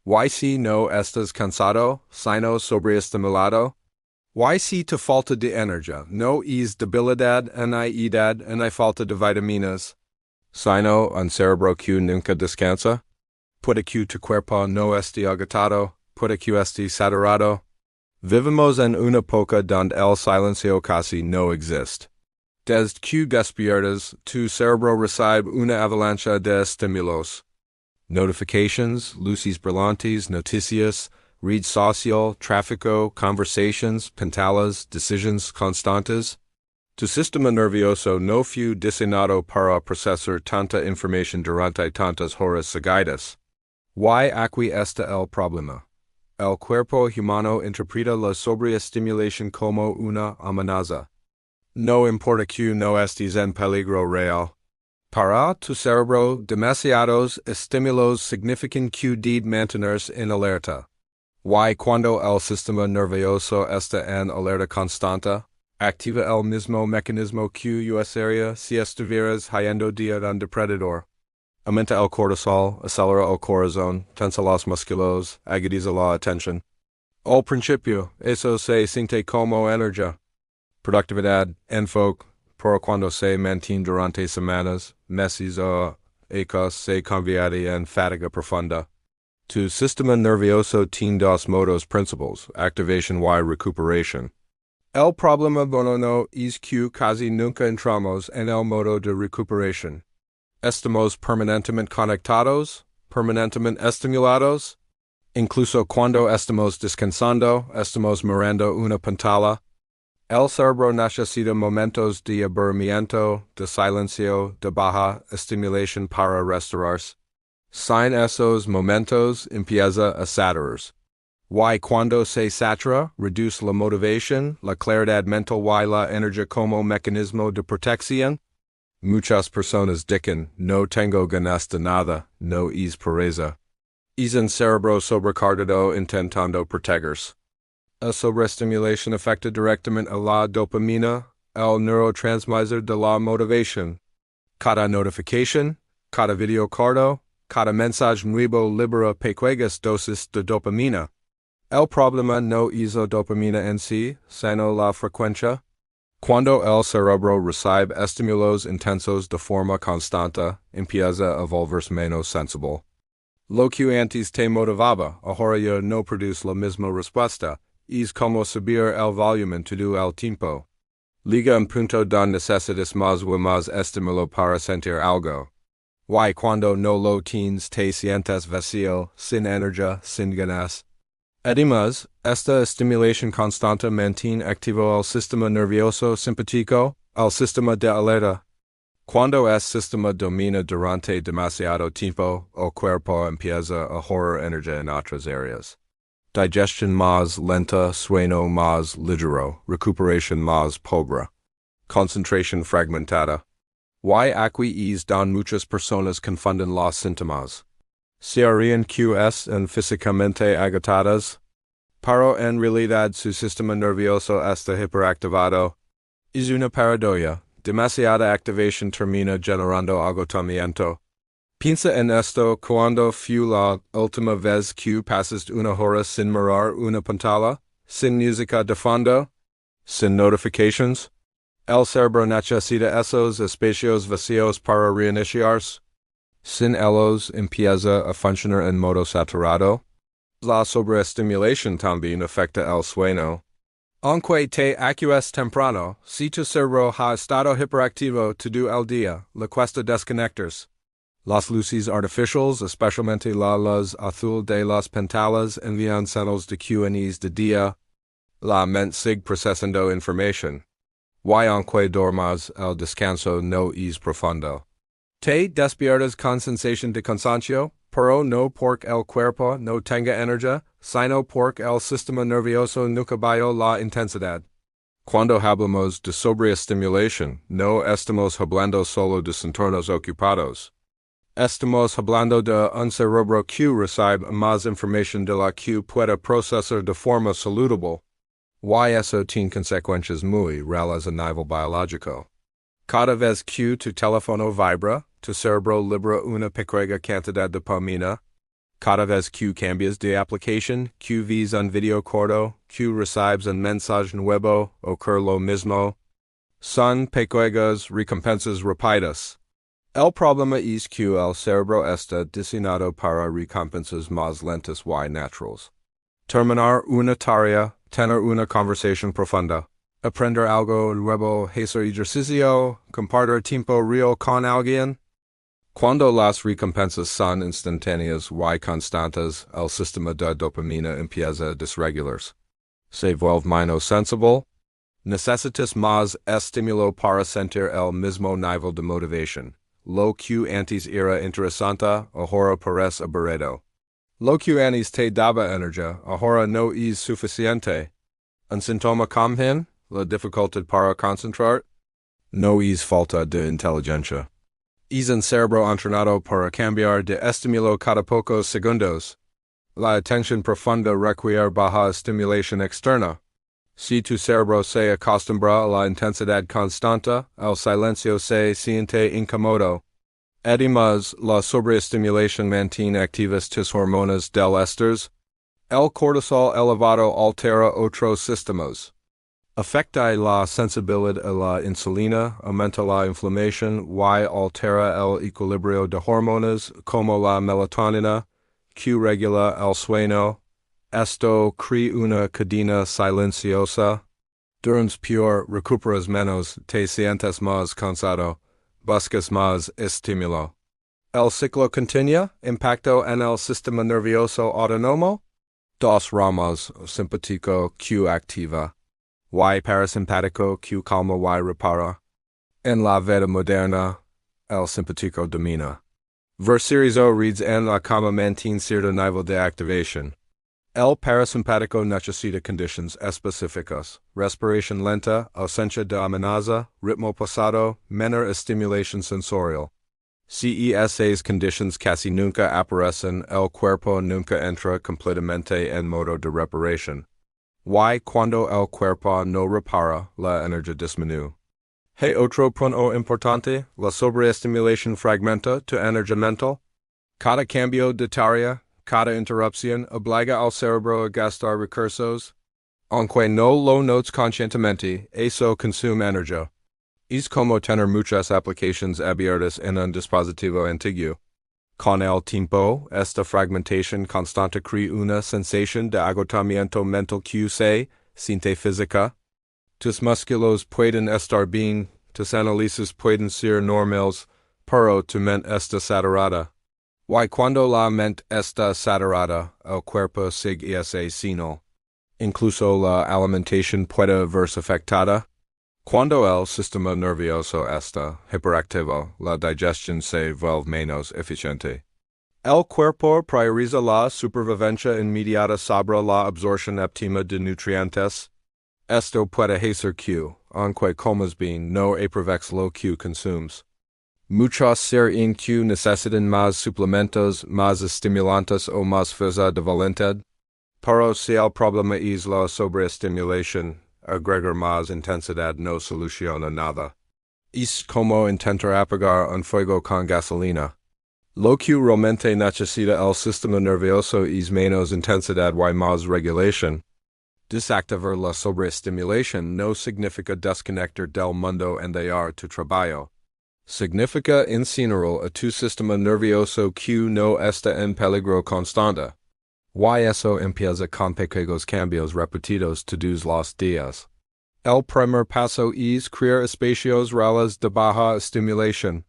Why si no estás cansado, sino sobreestimulado? Why si te falta de energía, no es debilidad ni falta de vitaminas, sino un cerebro que nunca descansa? Puede que tu cuerpo no esté agotado, puede que esté saturado. Vivimos en una época donde el silencio casi no existe. Desde que despiertas, tu cerebro recibe una avalancha de estímulos. Notifications, luces brillantes, noticias, redes social, tráfico, conversations, pantallas, decisions constantes. Tu sistema nervioso no fue diseñado para procesar tanta información durante tantas horas seguidas. Why aquí está el problema? El cuerpo humano interpreta la sobreestimulación como una amenaza. No importa que no estés en peligro real. Para tu cerebro, demasiados estímulos significan que debe mantenerse en alerta. Why cuando el sistema nervioso está en alerta constante, activa el mismo mecanismo que usaría si estuvieras yendo día un depredador. Aumenta el cortisol, acelera el corazón, tensa los músculos, agudiza la atención. Al principio, eso se siente como energía. Productividad, enfoque, pero cuando se mantiene durante semanas, meses o años se convierte en fatiga profunda. Tu sistema nervioso tiene dos modos principales, activación y recuperación. El problema no es que casi nunca entramos en el modo de recuperación. Estamos permanentemente conectados, permanentemente estimulados. Incluso cuando estamos descansando, estamos mirando una pantalla. El cerebro necesita momentos de aburrimiento, de silencio, de baja estimulación para restaurarse. Sin esos momentos empieza a saturarse. Y cuando se satura, reduce la motivación, la claridad mental y la energía como mecanismo de protección. Muchas personas dicen, no tengo ganas de nada, no es pereza. Es un cerebro sobrecargado intentando protegerse. La sobreestimulación afecta directamente a la dopamina, el neurotransmisor de la motivación. Cada notificación, cada video corto, cada mensaje nuevo libera pequeñas dosis de dopamina. El problema no es la dopamina en sí, sino la frecuencia. Cuando el cerebro recibe estímulos intensos de forma constante, empieza a volverse menos sensible. Lo que antes te motivaba, ahora ya no produce la misma respuesta. Es como subir el volumen todo el tiempo. Llega un punto donde necesitas más y más estímulo para sentir algo. Y cuando no lo tienes te sientes vacío, sin energía, sin ganas. Además, esta estimulación constante mantiene activo el sistema nervioso simpático, el sistema de alerta. Cuando el sistema domina durante demasiado tiempo, el cuerpo empieza a ahorrar energía en otras áreas. Digestion más lenta, sueño más ligero, recuperación más pobre. Concentración fragmentada. Y aquí es donde muchas personas confunden los síntomas. Se harían QS en físicamente agotadas, pero en realidad su sistema nervioso está hiperactivado. Es una paradoja, demasiada activación termina generando agotamiento. Piensa en esto cuando fue la última vez que pasaste una hora sin mirar una pantalla, sin música de fondo, sin notifications. El cerebro necesita esos espacios vacíos para reiniciarse. Sin ellos empieza a funcionar en modo saturado. La sobreestimulación también afecta el sueño. Aunque te acuestes temprano, si tu cerebro ha estado hiperactivo todo el día, le cuesta desconectarse. Las luces artificiales, especialmente la luz azul de las pantallas, envían señales de QNEs de día. La mente sigue procesando información. Y aunque dormas, el descanso no es profundo. Te despiertas con sensación de cansancio, pero no porque el cuerpo no tenga energía, sino porque el sistema nervioso nunca bajó la intensidad. Cuando hablamos de sobreestimulación, no estamos hablando solo de entornos ocupados. Estamos hablando de un cerebro que recibe más información de la que puede procesar de forma saludable. Y eso tiene consecuencias muy reales a nivel biológico. Cada vez que tu teléfono vibra, tu cerebro libera una pequeña cantidad de dopamina. Cada vez que cambias de aplicación, que ves un video corto, que recibes un mensaje nuevo, ocurre lo mismo. Son pequeñas recompensas rápidas. El problema es que el cerebro está diseñado para recompensas más lentas y naturales. Terminar una tarea, tener una conversación profunda, aprender algo nuevo, hacer ejercicio, compartir tiempo real con alguien. Cuando las recompensas son instantáneas y constantes, el sistema de dopamina empieza a desregularse. Se vuelve menos sensible. Necesitas más estímulo para sentir el mismo nivel de motivación. Lo que antes era interesante, ahora parece aburrido. Lo que antes te daba energía, ahora no es suficiente. Un síntoma común, la dificultad para concentrar, no es falta de inteligencia. Es un cerebro entrenado para cambiar de estímulo cada pocos segundos. La atención profunda requiere baja estimulación externa. Si tu cerebro se acostumbra a la intensidad constante, el silencio se siente incómodo. Además, la sobreestimulación mantiene activas tus hormonas del estrés. El cortisol elevado altera otros sistemas. Afecta la sensibilidad a la insulina, aumenta la inflamación y altera el equilibrio de hormonas como la melatonina, que regula el sueño. Esto crea una cadena silenciosa. Durante peor, recuperas menos, te sientes más cansado, buscas más estímulo. El ciclo continúa, impacto en el sistema nervioso autónomo. Dos ramas, simpático que activa, y parasimpático que calma y repara. En la vida moderna, el simpático domina. Versirizo reads en la cama mantiene cierto nivel de activación. El parasimpático necesita condiciones específicas, respiración lenta, ausencia de amenaza, ritmo pasado, menor estimulación sensorial. Si esas condiciones casi nunca aparecen, el cuerpo nunca entra completamente en modo de reparación. Y cuando el cuerpo no repara, la energía disminuye. Hay otro punto importante, la sobreestimulación fragmenta tu energía mental. Cada cambio de tarea, cada interrupción obliga al cerebro a gastar recursos. Aunque no lo notes conscientemente, eso consume energía. Es como tener muchas aplicaciones abiertas en un dispositivo antiguo. Con el tiempo, esta fragmentación constante crea una sensación de agotamiento mental que se siente física. Tus músculos pueden estar bien, tus análisis pueden ser normales, pero tu mente está saturada. Y cuando la mente está saturada, el cuerpo sigue ese signo. Incluso la alimentación puede verse afectada. Cuando el sistema nervioso está hiperactivo, la digestión se vuelve menos eficiente. El cuerpo prioriza la supervivencia inmediata sobre la absorción óptima de nutrientes. Esto puede hacer que, aunque comas bien, no aproveches lo que consumes. Muchos seres que necesitan más suplementos, más estimulantes o más fuerza de voluntad. Pero si el problema es la sobreestimulación, agregar más intensidad no soluciona nada. Es como intentar apagar un fuego con gasolina. Lo que realmente necesita el sistema nervioso es menos intensidad y más regulación. Desactivar la sobreestimulación no significa desconectar del mundo y dejar tu trabajo. Significa incinerar a tu sistema nervioso que no está en peligro constante. Y eso empieza con pequeños cambios repetidos todos los días. El primer paso es crear espacios reales de baja estimulación.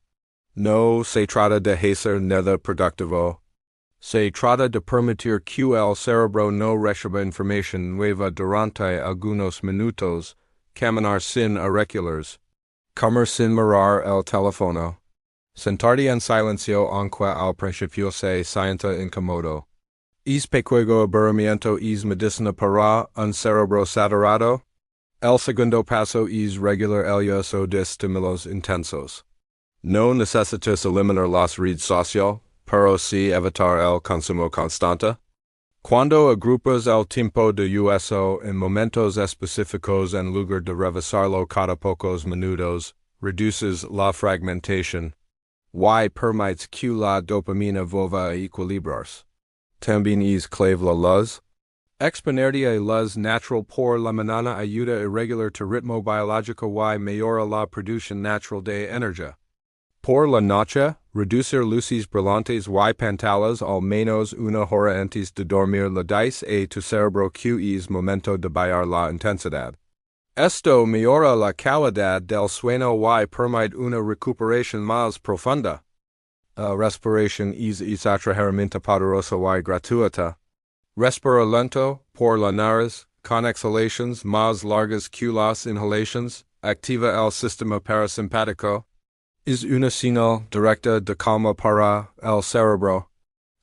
No se trata de hacer nada productivo. Se trata de permitir que el cerebro no reciba información nueva durante algunos minutos, caminar sin auriculares, comer sin mirar el teléfono, sentarte en silencio aunque al principio se sienta incómodo. ¿Es pequeño aburrimiento es medicina para un cerebro saturado? El segundo paso es regular el uso de estímulos intensos. No necesitas eliminar las redes sociales, pero sí evitar el consumo constante. Cuando agrupas el tiempo de uso en momentos específicos en lugar de revisarlo cada pocos minutos, reduces la fragmentación. Y permites que la dopamina vuelva a equilibrarse. Tambien es clave la luz. Exponencia luz natural por la mañana ayuda irregular to ritmo biológico y mejora la producción natural de energía. Por la noche, reducir luces brillantes y pantallas al menos una hora antes de dormir le dice a tu cerebro que es momento de bajar la intensidad. Esto mejora la calidad del sueño y permite una recuperación más profunda. Respiración es otra herramienta poderosa y gratuita. Respira lento, por la nariz, con exhalaciones más largas que las inhalaciones, activa el sistema parasimpático. Es una señal directa de calma para el cerebro.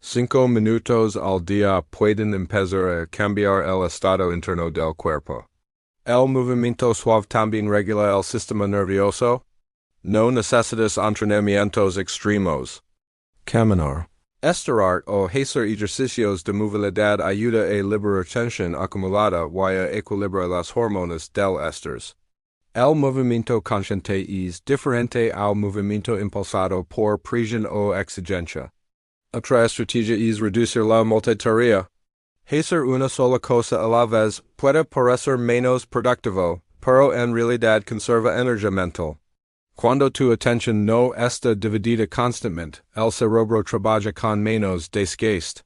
5 minutos al día pueden empezar a cambiar el estado interno del cuerpo. El movimiento suave también regula el sistema nervioso. No necesitas entrenamientos extremos. Caminar, estirar o hacer ejercicios de movilidad ayuda a liberar tensión acumulada y a equilibrar las hormonas del estrés. El movimiento consciente es diferente al movimiento impulsado por presión o exigencia. Otra estrategia es reducir la multitarea. Hacer una sola cosa a la vez puede parecer menos productivo, pero en realidad conserva energía mental. Cuando tu atención no está dividida constantemente, el cerebro trabaja con menos desgaste.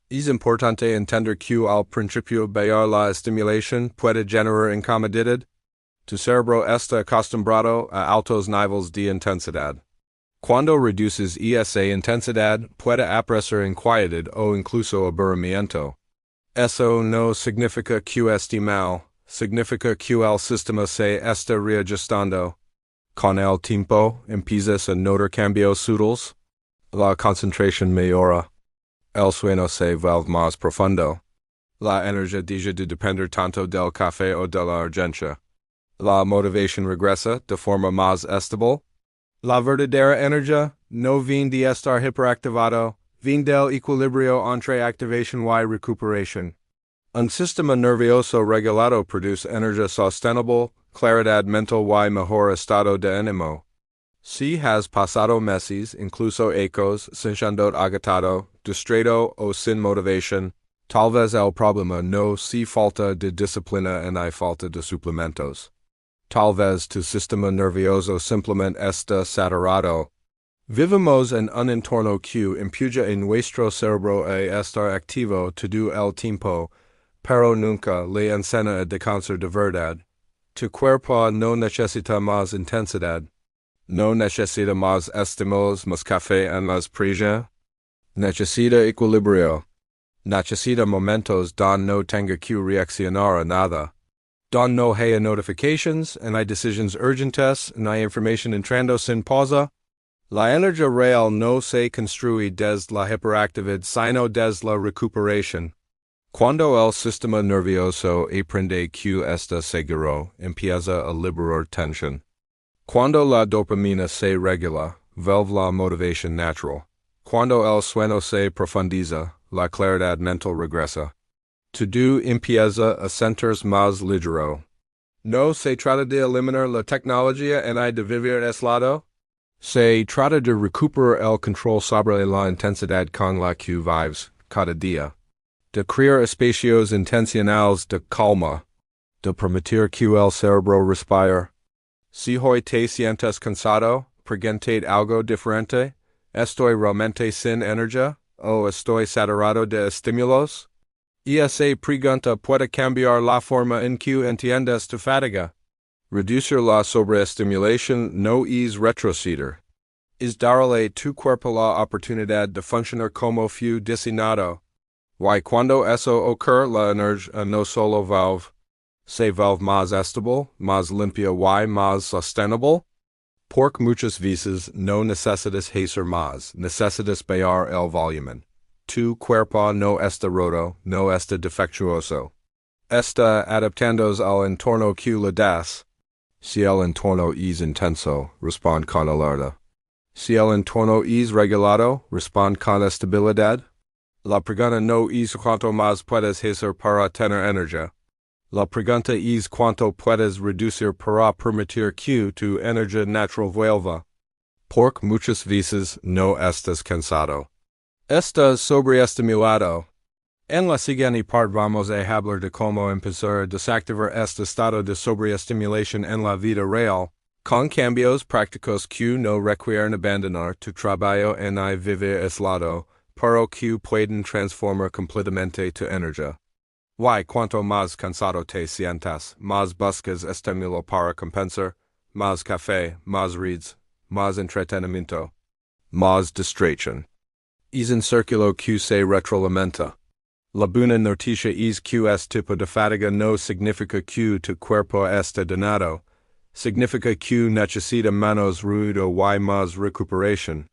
Es importante entender que al principio bajar la estimulación puede generar incomodidad. Tu cerebro está acostumbrado a altos niveles de intensidad. Cuando reduces esa intensidad, puede aparecer inquietud o incluso aburrimiento. Eso no significa que esté mal, significa que el sistema se está reajustando. Con el tiempo, empiezas a notar cambios sutiles. La concentración mejora. El sueño se vuelve más profundo. La energía deja de depender tanto del café o de la urgencia. La motivación regresa de forma más estable. La verdadera energía no viene de estar hiperactivado, viene del equilibrio entre activación y recuperación. Un sistema nervioso regulado produce energía sostenible, claridad mental y mejor estado de ánimo. Si has pasado meses, incluso ecos, sintiendo agotado, distraído o sin motivación, tal vez el problema no sea falta de disciplina y hay falta de suplementos. Tal vez tu sistema nervioso simplemente está saturado. Vivimos en un entorno que impulsa a nuestro cerebro a estar activo todo el tiempo, pero nunca le enseña a descansar de verdad. Tu cuerpo no necesita más intensidad. No necesita más estímulos, más café en las prisas. Necesita equilibrio. Necesita momentos donde no tenga que reaccionar a nada. Donde no haya notifications, and hay decisions urgentes, and hay información entrando sin pausa. La energía real no se construye desde la hiperactividad, sino desde la recuperación. Cuando el sistema nervioso aprende que está seguro, empieza a liberar tensión. Cuando la dopamina se regula, vuelve la motivación natural. Cuando el sueño se profundiza, la claridad mental regresa. Todo empieza a sentirse más ligero. No se trata de eliminar la tecnología y de vivir aislado. Se trata de recuperar el control sobre la intensidad con la que vives cada día. De crear espacios intencionales de calma. De permitir que el cerebro respire. Si hoy te sientes cansado, preguntate algo diferente. ¿Estoy realmente sin energía? ¿O estoy saturado de estímulos? Esa pregunta puede cambiar la forma en que entiendes tu fatiga. Reducir la sobreestimulación no es retroceder. Es darle a tu cuerpo la oportunidad de funcionar como fue diseñado. Y cuando eso ocurre, la energía no solo se vuelve más estable, más limpia y más sostenible. Porque muchas veces no necesitas hacer más, necesitas bajar el volumen. Tu cuerpo no está roto, no está defectuoso. Está adaptándose al entorno que le das. Si el entorno es intenso, responde con alerta. Si el entorno es regulado, responde con estabilidad. La pregunta no es cuánto más puedes hacer para tener energía. La pregunta es cuánto puedes reducir para permitir que tu energía natural vuelva. Porque muchas veces no estás cansado. Estás sobreestimulado. En la siguiente parte vamos a hablar de cómo empezar a desactivar este estado de sobreestimulación en la vida real, con cambios prácticos que no requieren abandonar tu trabajo ni vivir aislado, pero que pueden transformar completamente tu energía. Cuanto más cansado te sientas, más buscas estímulo para compensar, más café, más reads, más entretenimiento, más distracción. Es un círculo que se retroalimenta. La buena noticia es que este tipo de fatiga no significa que tu cuerpo está dañado, significa que necesita menos ruido y más recuperación.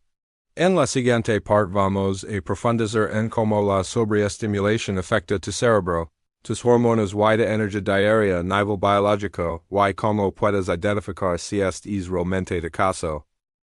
En la siguiente parte vamos a profundizar en cómo la sobreestimulación afecta tu cerebro, tus hormonas y de energía diaria a nivel biológico y cómo puedes identificar si este es realmente el caso.